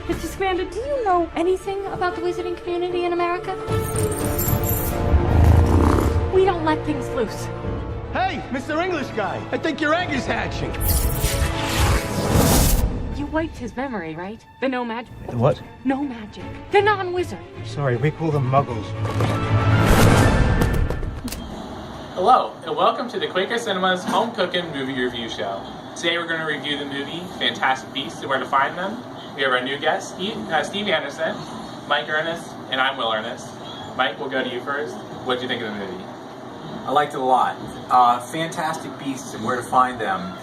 Mr. Scamander, do you know anything about the wizarding community in America? We don't let things loose. Hey, Mr. English guy, I think your egg is hatching. You wiped his memory, right? The no magic. The what? No magic. The non-wizard. Sorry, we call them muggles. Hello, and welcome to the Quaker Cinema's Home Cookin' Movie Review Show. Today we're going to review the movie Fantastic Beasts and Where to Find Them. We have our new guests, Steve Anderson, Mike Ernest, and I'm Will Ernest. Mike, we'll go to you first. What did you think of the movie? I liked it a lot. Fantastic Beasts and Where to Find Them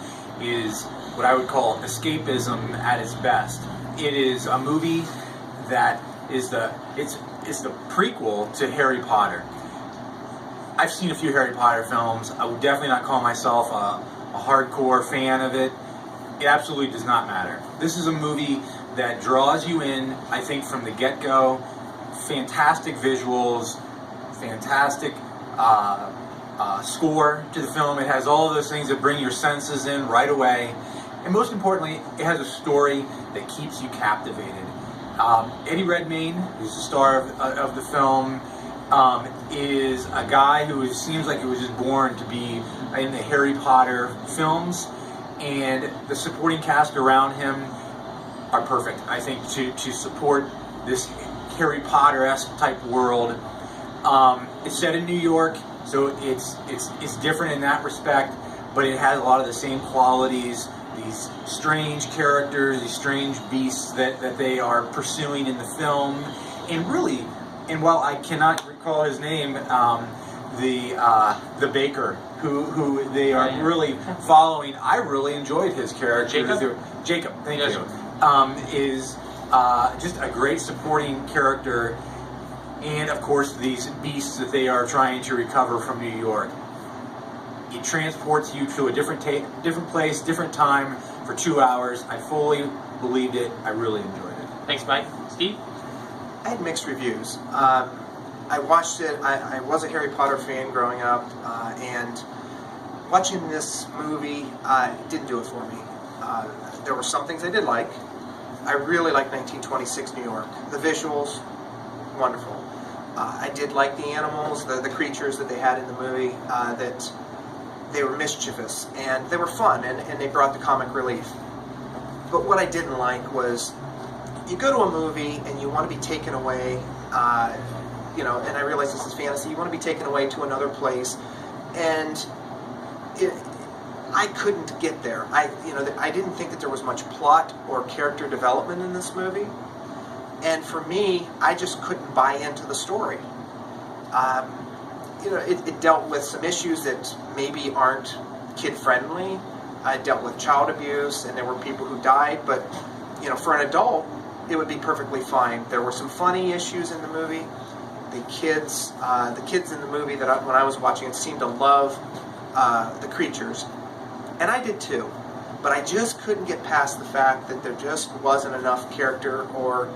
is what I would call escapism at its best. It is a movie that is the prequel to Harry Potter. I've seen a few Harry Potter films. I would definitely not call myself a hardcore fan of it. It absolutely does not matter. This is a movie that draws you in, I think, from the get-go. Fantastic visuals, fantastic score to the film. It has all of those things that bring your senses in right away. And most importantly, it has a story that keeps you captivated. Eddie Redmayne, who's the star of the film, is a guy who seems like he was just born to be in the Harry Potter films, and the supporting cast around him are perfect, I think, to support this Harry Potter-esque type world. It's set in New York, so it's different in that respect, but it has a lot of the same qualities. These strange characters, these strange beasts that they are pursuing in the film, and while I cannot recall his name, the baker who they are really following, I really enjoyed his character. Jacob, thank you. Is just a great supporting character, and of course these beasts that they are trying to recover from New York. It transports you to a different place, different time for 2 hours. I fully believed it. I really enjoyed it. Thanks, Mike. Steve? I had mixed reviews. I watched it. I was a Harry Potter fan growing up, and watching this movie didn't do it for me. There were some things I did like. I really liked 1926 New York. The visuals, wonderful. I did like the animals, the creatures that they had in the movie, that they were mischievous, and they were fun, and they brought the comic relief. But what I didn't like was, you go to a movie and you want to be taken away, and I realize this is fantasy, you want to be taken away to another place, and I couldn't get there. I didn't think that there was much plot or character development in this movie, and for me, I just couldn't buy into the story. It dealt with some issues that maybe aren't kid-friendly. It dealt with child abuse, and there were people who died, but for an adult, it would be perfectly fine. There were some funny issues in the movie. The kids in the movie when I was watching it seemed to love the creatures, and I did too. But I just couldn't get past the fact that there just wasn't enough character or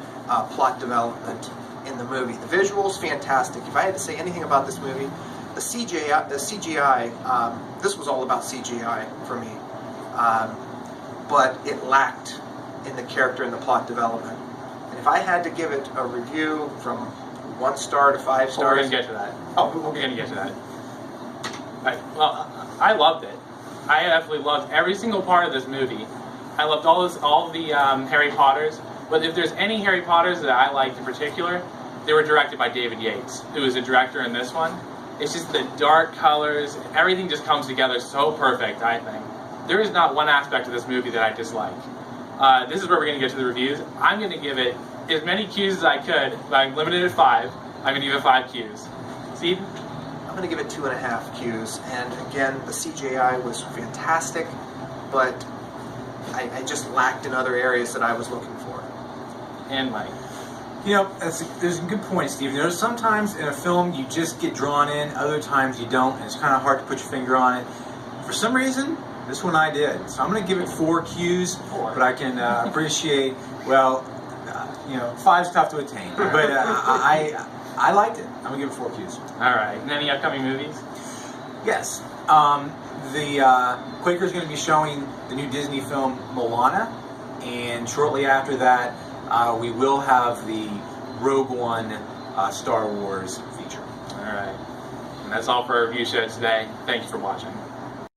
plot development in the movie. The visuals, fantastic. If I had to say anything about this movie, the CGI, this was all about CGI for me, but it lacked in the character and the plot development. And if I had to give it a review from 1 star to 5 stars... We're going to get to that. We're going to get to that. Right. Well, I loved it. I absolutely loved every single part of this movie. I loved all the Harry Potters, but if there's any Harry Potters that I liked in particular, they were directed by David Yates, who is a director in this one. It's just the dark colors, everything just comes together so perfect, I think. There is not one aspect of this movie that I dislike. This is where we're going to get to the reviews. I'm going to give it as many Qs as I could, but I'm limited at 5. I'm going to give it 5 Qs. Steve? I'm going to give it 2.5 Qs. And again, the CGI was fantastic, but I just lacked in other areas that I was looking for. And Mike? There's a good point, Steve. There's sometimes in a film you just get drawn in, other times you don't, and it's kind of hard to put your finger on it. For some reason, this one I did. So I'm going to give it 4 Qs, but I can appreciate, 5's tough to attain. But I liked it. I'm going to give it 4 Qs. All right. And any upcoming movies? Yes. The Quaker is going to be showing the new Disney film Moana, and shortly after that, we will have the Rogue One Star Wars feature. All right. And that's all for our review show today. Thank you for watching.